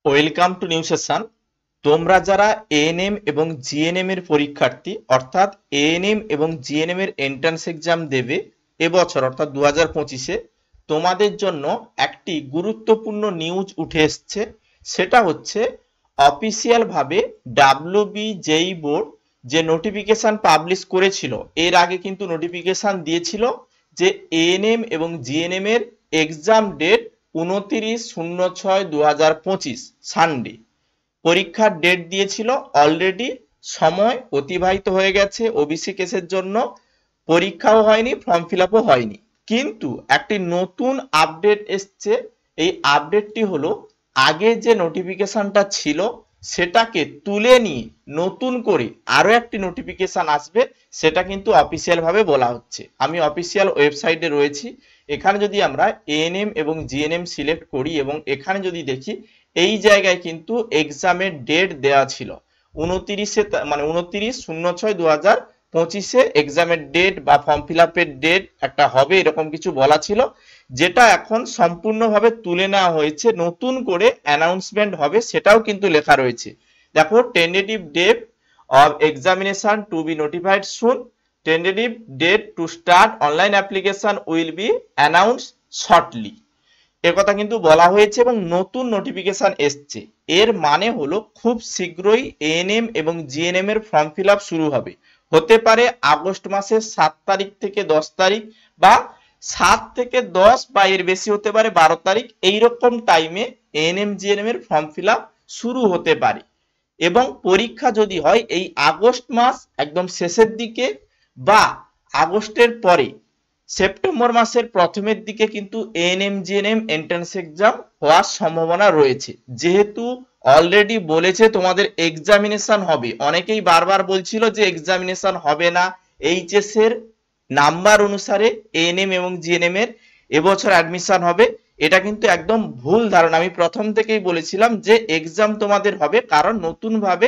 Welcome to new session. তোমরা যারা ANM এবং জিএনএম এর পরীক্ষার্থী অর্থাৎ এএনএম এবং জিএনএম এর এন্ট্রান্স এক্সাম দেবে এবছর অর্থাৎ 2025-এ, তোমাদের জন্য একটি গুরুত্বপূর্ণ নিউজ উঠে এসছে। সেটা হচ্ছে অফিসিয়াল ভাবে ডাব্লিউবিজেই বোর্ড যে নোটিফিকেশন পাবলিশ করেছিল, এর আগে কিন্তু নোটিফিকেশন দিয়েছিল যে এএনএম এবং জিএনএম এর এক্সাম ডেট 29/06/2025 সানডে। পরীক্ষার ডেট দিয়েছিল, অলরেডি সময় অতিবাহিত হয়ে গেছে। ওবিসি কেসের জন্য পরীক্ষাও হয়নি, ফর্ম ফিল আপও হয়নি, কিন্তু একটি নতুন আপডেট এসছে। এই আপডেটটি হলো আগে যে নোটিফিকেশনটা ছিল সেটাকে তুলে নিয়ে নতুন করে আরো একটি নোটিফিকেশন আসবে, সেটা কিন্তু অফিসিয়াল ভাবে বলা হচ্ছে। আমি অফিসিয়াল ওয়েবসাইটে রয়েছি, এখানে যদি আমরা এএনএম এবং জিএনএম সিলেক্ট করি এবং এখানে যদি দেখি, এই জায়গায় কিন্তু এক্সামের ডেট দেওয়া ছিল 29/06/2025 এক্সামের ডেট বা ফর্ম ফিল আপের ডেট একটা হবে, এরকম কিছু বলা ছিল, যেটা এখন সম্পূর্ণভাবে তুলে নেওয়া হয়েছে। নতুন করে অ্যানাউন্সমেন্ট হবে, সেটাও কিন্তু লেখা রয়েছে। দেখো, tentative date of examination to be notified soon, tentative date to start online application will be announce shortly, এর কথা কিন্তু বলা হয়েছে এবং নতুন নোটিফিকেশন এসছে। এর মানে হলো খুব শীঘ্রই এএনএম এবং জিএনএম এর ফর্ম ফিল আপ শুরু হবে। হতে পারে আগস্ট মাসের 7 তারিখ থেকে 10 তারিখ, বা 7 থেকে 10 বা এর বেশি হতে পারে 12 তারিখ, এইরকম টাইমে এএনএম জিএনএম এর ফর্ম ফিল আপ শুরু হতে পারে। এবং পরীক্ষা যদি হয় এই আগস্ট মাস একদম শেষের দিকে বা আগস্টের পরে সেপ্টেম্বর মাসের প্রথমের দিকে কিন্তু এএনএম জিএনএম এন্ট্রান্স এক্সাম হওয়ার সম্ভাবনা রয়েছে। যেহেতু অলরেডি বলেছে তোমাদের এক্সামিনেশন হবে, অনেকেই বারবার বলছিল যে এক্সামিনেশন হবে না, এইচএস এর নাম্বার অনুসারে এএনএম এবং জিএনএম এর এবছর অ্যাডমিশন হবে। এটা কিন্তু একদম ভুল ধারণা। আমি প্রথম থেকেই বলেছিলাম যে এক্সাম তোমাদের হবে, কারণ নতুন ভাবে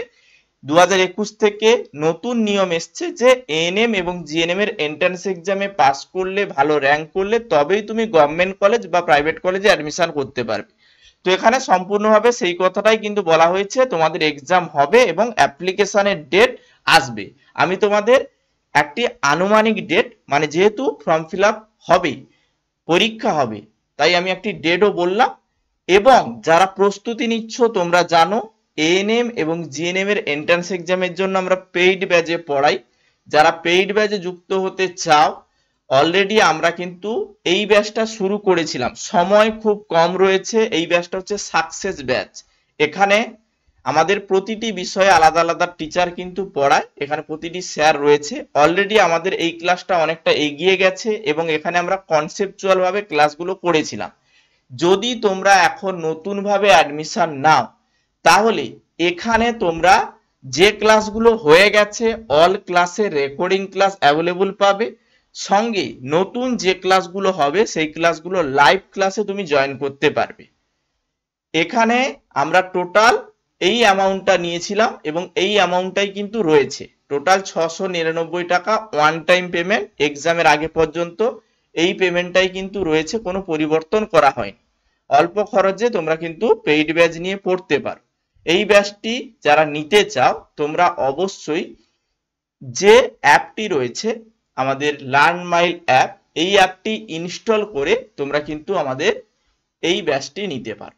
2021 থেকে নতুন নিয়ম এসছে যে এএনএম এবং জিএনএম এর এন্ট্রান্স এক্সামে পাস করলে, ভালো র্যাঙ্ক করলে তবেই তুমি গভর্নমেন্ট কলেজ বা প্রাইভেট কলেজে অ্যাডমিশন করতে পারবে। তো এখানে সম্পূর্ণভাবে সেই কথাটাই কিন্তু বলা হয়েছে, তোমাদের এক্সাম হবে এবং অ্যাপ্লিকেশনের ডেট আসবে। আমি তোমাদের একটি আনুমানিক ডেট, মানে যেহেতু ফর্ম ফিল আপ হবে, পরীক্ষা হবে, তাই আমি একটি ডেটও বললাম। এবং যারা প্রস্তুতি নিচ্ছ, তোমরা জানো এএনএম এবং জিএনএম এর এন্ট্রান্স এক্সামের জন্য আমরা পেইড ব্যাচে পড়াই। যারা পেইড ব্যাচে যুক্ত হতে চাও, অলরেডি আমরা কিন্তু এই ব্যাচটা শুরু করেছিলাম, সময় খুব কম রয়েছে। এই ব্যাচটা হচ্ছে সাকসেস ব্যাচ। এখানে আমাদের প্রতিটি বিষয়ে আলাদা আলাদা টিচার কিন্তু পড়ায়, এখানে প্রতিটি স্যার রয়েছে। অলরেডি আমাদের এই ক্লাসটা অনেকটা এগিয়ে গেছে এবং এখানে আমরা কনসেপচুয়াল ভাবে ক্লাসগুলো করেছিলাম। যদি তোমরা এখন নতুন ভাবে অ্যাডমিশন নাও, তাহলে এখানে তোমরা যে ক্লাসগুলো হয়ে গেছে অল ক্লাসের রেকর্ডিং ক্লাস অ্যাভেলেবল পাবে, সঙ্গে নতুন যে ক্লাসগুলো হবে সেই ক্লাসগুলো লাইভ ক্লাসে তুমি জয়েন করতে পারবে। এখানে আমরা টোটাল এই অ্যামাউন্টটা নিয়েছিলাম এবং এই অ্যামাউন্টটাই কিন্তু রয়েছে। টোটাল 699 টাকা ওয়ান টাইম পেমেন্ট, এক্সামের আগে পর্যন্ত এই পেমেন্টটাই কিন্তু রয়েছে, কোনো পরিবর্তন করা হয়নি। অল্প খরচে তোমরা কিন্তু পেইড ব্যাচ নিয়ে পড়তে পারো। এই ব্যাচটি যারা নিতে চাও, তোমরা অবশ্যই যে অ্যাপটি রয়েছে আমাদের লার্ন মাইল অ্যাপ, এই অ্যাপটি ইনস্টল করে তোমরা কিন্তু আমাদের এই ব্যাচটি নিতে পারো।